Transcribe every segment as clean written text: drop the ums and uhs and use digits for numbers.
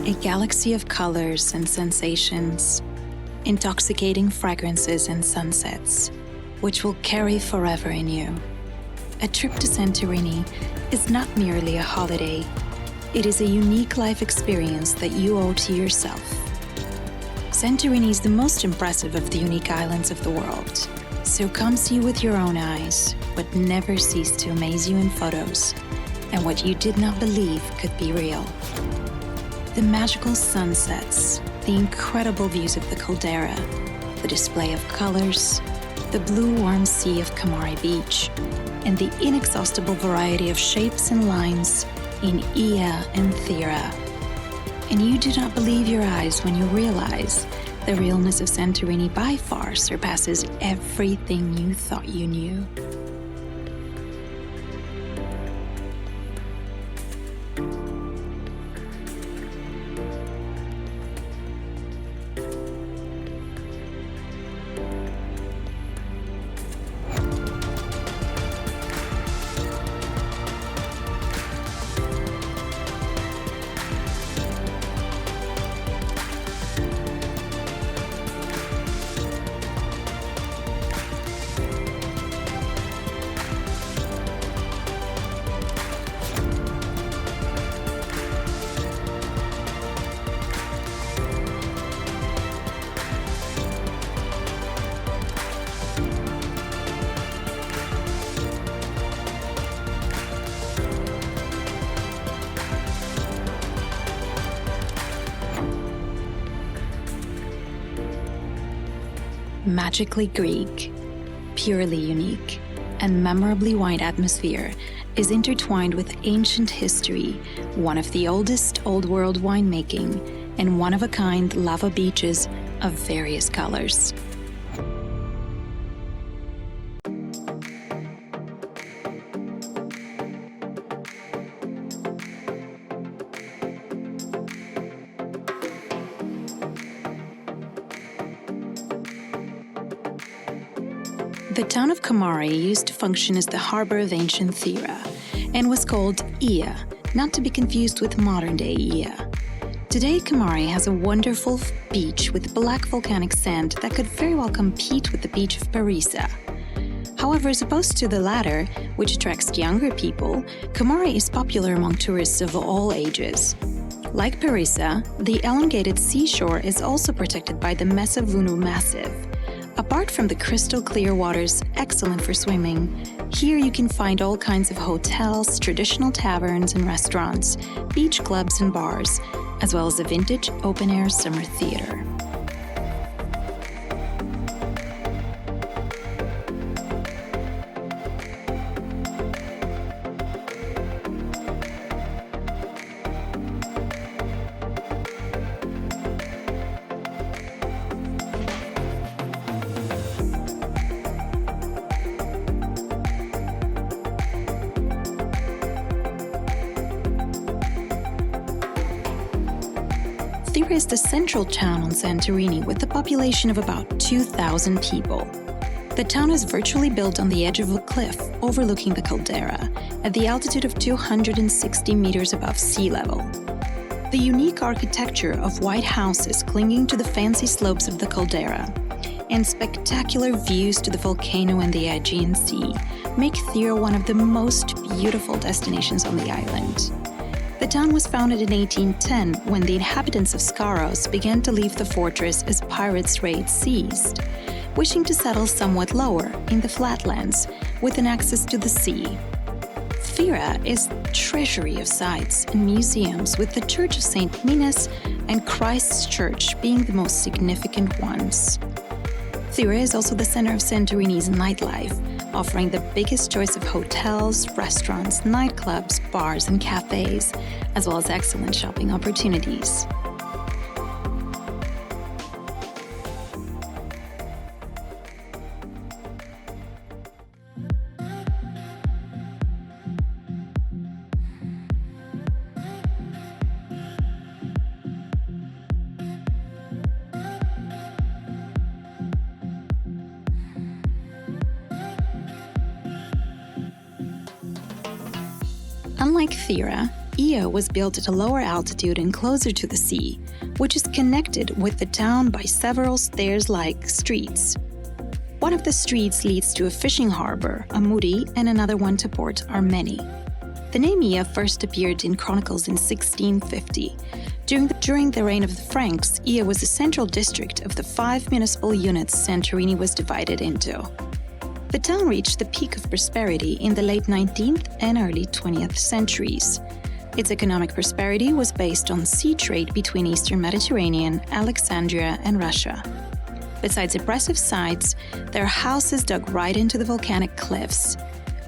A galaxy of colors and sensations, intoxicating fragrances and sunsets, which will carry forever in you. A trip to Santorini is not merely a holiday, it is a unique life experience that you owe to yourself. Santorini is the most impressive of the unique islands of the world, so come see with your own eyes what never ceased to amaze you in photos and what you did not believe could be real. The magical sunsets, the incredible views of the Caldera, the display of colors, the blue warm sea of Kamari beach, and the inexhaustible variety of shapes and lines in Oia Thira. And you do not believe your eyes when you realize the realness of Santorini by far surpasses everything you thought you knew. Magically Greek, purely unique, and memorably wide atmosphere is intertwined with ancient history, one of the oldest Old World winemaking, and one-of-a-kind lava beaches of various colors. The town of Kamari used to function as the harbor of ancient Thira and was called Oia, not to be confused with modern-day Oia. Today, Kamari has a wonderful beach with black volcanic sand that could very well compete with the beach of Parisa. However, as opposed to the latter, which attracts younger people, Kamari is popular among tourists of all ages. Like Parisa, the elongated seashore is also protected by the Mesavunu Massive. Apart from the crystal clear waters excellent for swimming, here you can find all kinds of hotels, traditional taverns and restaurants, beach clubs and bars, as well as a vintage open-air summer theater. Thira is the central town on Santorini with a population of about 2,000 people. The town is virtually built on the edge of a cliff overlooking the Caldera at the altitude of 260 meters above sea level. The unique architecture of white houses clinging to the fancy slopes of the Caldera and spectacular views to the volcano and the Aegean Sea make Thira one of the most beautiful destinations on the island. The town was founded in 1810 when the inhabitants of Scaros began to leave the fortress as pirates' raids ceased, wishing to settle somewhat lower in the flatlands with an access to the sea. Thira is a treasury of sites and museums, with the Church of St. Minas and Christ's Church being the most significant ones. Thira is also the center of Santorini's nightlife, offering the biggest choice of hotels, restaurants, nightclubs, bars, and cafes, as well as excellent shopping opportunities. Unlike Thira, Oia was built at a lower altitude and closer to the sea, which is connected with the town by several stairs-like streets. One of the streets leads to a fishing harbor, Amuri, and another one to Port Armeni. The name Oia first appeared in chronicles in 1650. During the reign of the Franks, Oia was the central district of the 5 municipal units Santorini was divided into. The town reached the peak of prosperity in the late 19th and early 20th centuries. Its economic prosperity was based on sea trade between Eastern Mediterranean, Alexandria, and Russia. Besides impressive sights, there are houses dug right into the volcanic cliffs.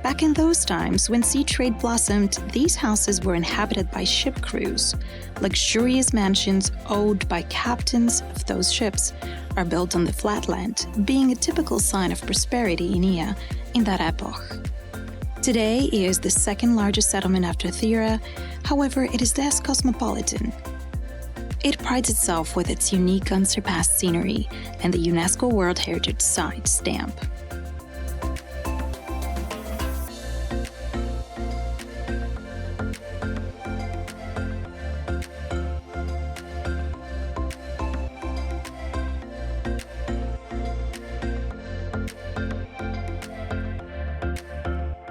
Back in those times, when sea trade blossomed, these houses were inhabited by ship crews. Luxurious mansions owned by captains of those ships are built on the flatland, being a typical sign of prosperity in Oia in that epoch. Today, Oia is the second largest settlement after Thira, however, it is less cosmopolitan. It prides itself with its unique unsurpassed scenery and the UNESCO World Heritage Site stamp.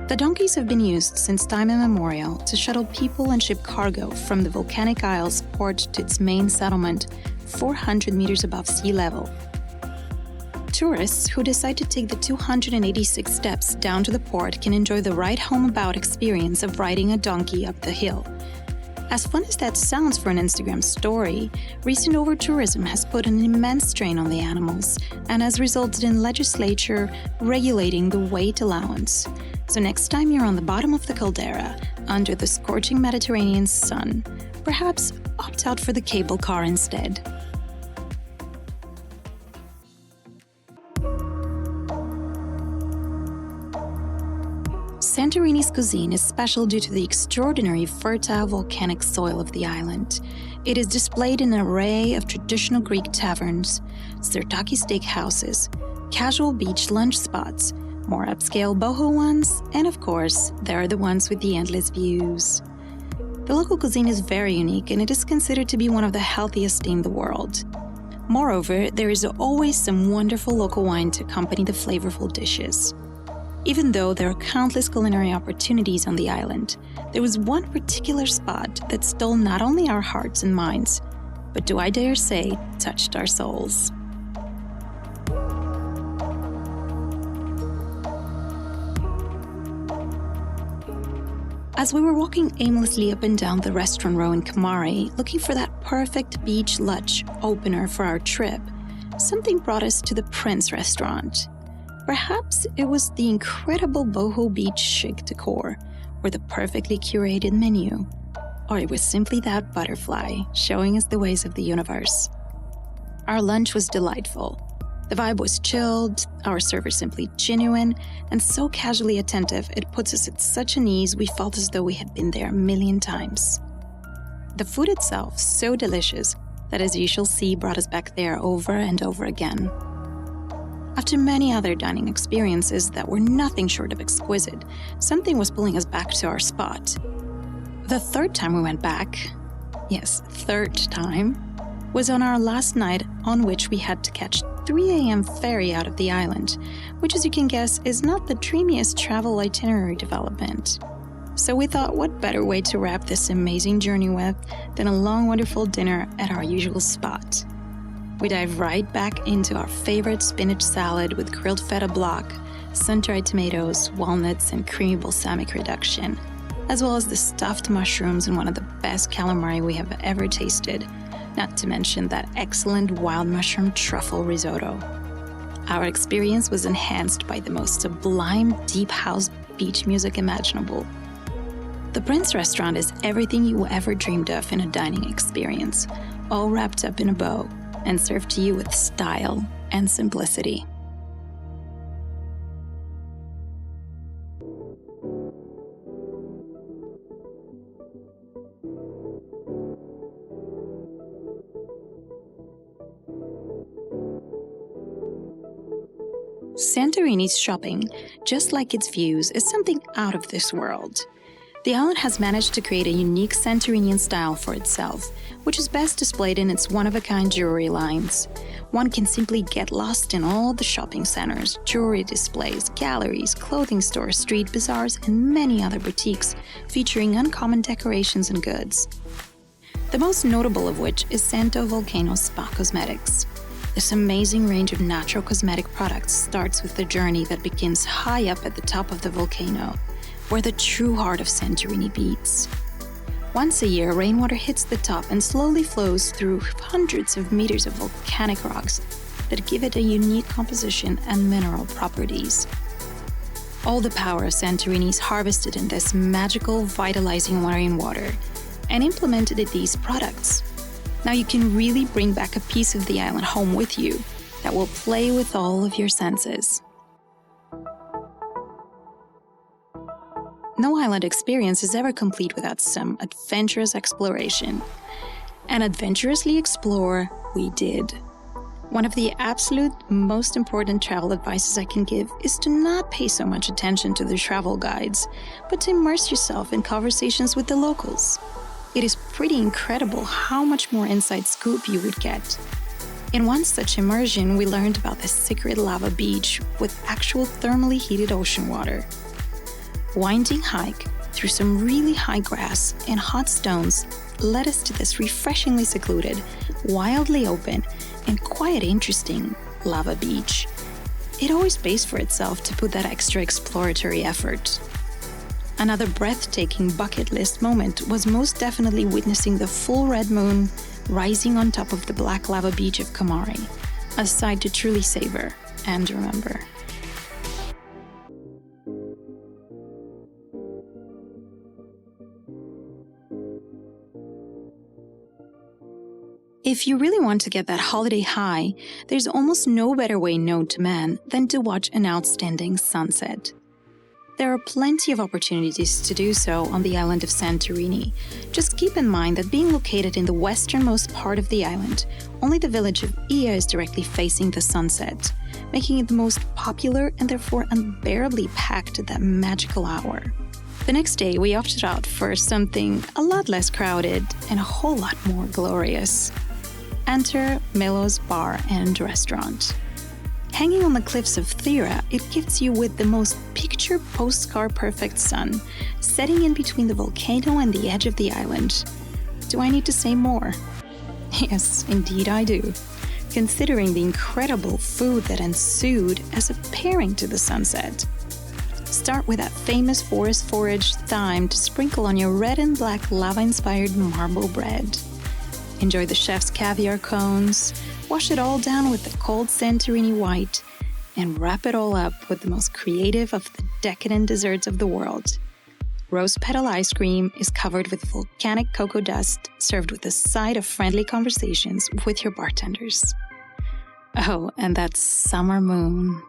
The donkeys have been used since time immemorial to shuttle people and ship cargo from the volcanic isle's port to its main settlement, 400 meters above sea level. Tourists who decide to take the 286 steps down to the port can enjoy the ride-home-about experience of riding a donkey up the hill. As fun as that sounds for an Instagram story, recent over-tourism has put an immense strain on the animals and has resulted in legislature regulating the weight allowance. So next time you're on the bottom of the Caldera, under the scorching Mediterranean sun, perhaps opt out for the cable car instead. Santorini's cuisine is special due to the extraordinary fertile volcanic soil of the island. It is displayed in an array of traditional Greek taverns, sirtaki steakhouses, casual beach lunch spots, more upscale boho ones, and of course, there are the ones with the endless views. The local cuisine is very unique and it is considered to be one of the healthiest in the world. Moreover, there is always some wonderful local wine to accompany the flavorful dishes. Even though there are countless culinary opportunities on the island, there was one particular spot that stole not only our hearts and minds, but do I dare say, touched our souls. As we were walking aimlessly up and down the restaurant row in Kamari, looking for that perfect beach lunch opener for our trip, something brought us to the Prince restaurant. Perhaps it was the incredible boho beach chic decor, or the perfectly curated menu, or it was simply that butterfly showing us the ways of the universe. Our lunch was delightful. The vibe was chilled, our server simply genuine, and so casually attentive it puts us at such an ease we felt as though we had been there a million times. The food itself so delicious that, as you shall see, brought us back there over and over again. After many other dining experiences that were nothing short of exquisite, something was pulling us back to our spot. The third time we went back, yes, third time, was on our last night, on which we had to catch 3 a.m. ferry out of the island, which, as you can guess, is not the dreamiest travel itinerary development. So we thought, what better way to wrap this amazing journey with than a long, wonderful dinner at our usual spot. We dive right back into our favorite spinach salad with grilled feta block, sun-dried tomatoes, walnuts, and creamy balsamic reduction, as well as the stuffed mushrooms and one of the best calamari we have ever tasted, not to mention that excellent wild mushroom truffle risotto. Our experience was enhanced by the most sublime deep house beach music imaginable. The Prince restaurant is everything you ever dreamed of in a dining experience, all wrapped up in a bow and served to you with style and simplicity. Santorini's shopping, just like its views, is something out of this world. The island has managed to create a unique Santorinian style for itself, which is best displayed in its one-of-a-kind jewelry lines. One can simply get lost in all the shopping centers, jewelry displays, galleries, clothing stores, street bazaars, and many other boutiques featuring uncommon decorations and goods. The most notable of which is Santo Volcano Spa Cosmetics. This amazing range of natural cosmetic products starts with the journey that begins high up at the top of the volcano, where the true heart of Santorini beats. Once a year, rainwater hits the top and slowly flows through hundreds of meters of volcanic rocks that give it a unique composition and mineral properties. All the power of Santorini is harvested in this magical, vitalizing rainwater and implemented in these products. Now you can really bring back a piece of the island home with you that will play with all of your senses. No island experience is ever complete without some adventurous exploration. And adventurously explore, we did. One of the absolute most important travel advices I can give is to not pay so much attention to the travel guides, but to immerse yourself in conversations with the locals. It is pretty incredible how much more inside scoop you would get. In one such immersion, we learned about the secret lava beach with actual thermally heated ocean water. Winding hike through some really high grass and hot stones led us to this refreshingly secluded, wildly open, and quite interesting lava beach. It always pays for itself to put that extra exploratory effort. Another breathtaking bucket list moment was most definitely witnessing the full red moon rising on top of the black lava beach of Kamari, a sight to truly savor and remember. If you really want to get that holiday high, there's almost no better way known to man than to watch an outstanding sunset. There are plenty of opportunities to do so on the island of Santorini. Just keep in mind that being located in the westernmost part of the island, only the village of Oia is directly facing the sunset, making it the most popular and therefore unbearably packed at that magical hour. The next day, we opted out for something a lot less crowded and a whole lot more glorious. Enter Melo's Bar and Restaurant. Hanging on the cliffs of Thira, it gifts you with the most picture postcard perfect sun, setting in between the volcano and the edge of the island. Do I need to say more? Yes, indeed I do. Considering the incredible food that ensued as a pairing to the sunset. Start with that famous forest forage thyme to sprinkle on your red and black lava-inspired marble bread. Enjoy the chef's caviar cones, wash it all down with the cold Santorini white, and wrap it all up with the most creative of the decadent desserts of the world. Rose petal ice cream is covered with volcanic cocoa dust, served with a side of friendly conversations with your bartenders. Oh, and that summer moon.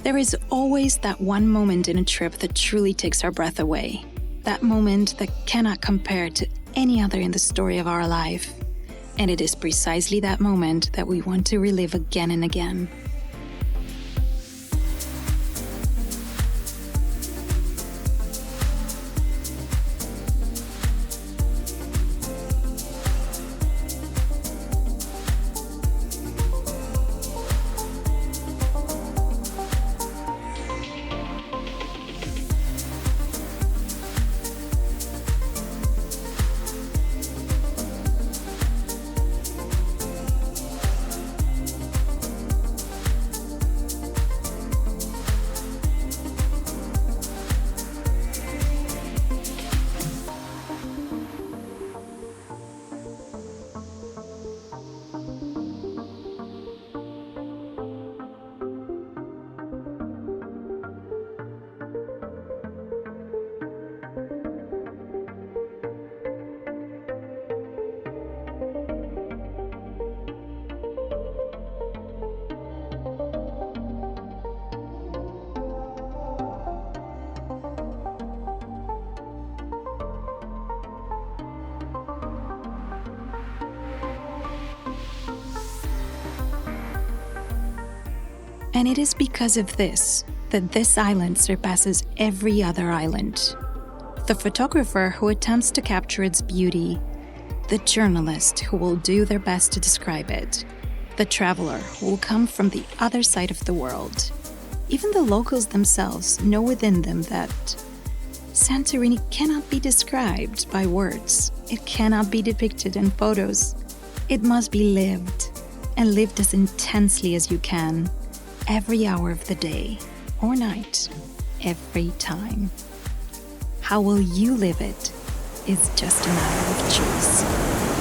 There is always that one moment in a trip that truly takes our breath away. That moment that cannot compare to any other in the story of our life. And it is precisely that moment that we want to relive again and again. And it is because of this that this island surpasses every other island. The photographer who attempts to capture its beauty, the journalist who will do their best to describe it, the traveler who will come from the other side of the world. Even the locals themselves know within them that Santorini cannot be described by words. It cannot be depicted in photos. It must be lived, and lived as intensely as you can, every hour of the day or night, every time. How will you live it is just a matter of choice.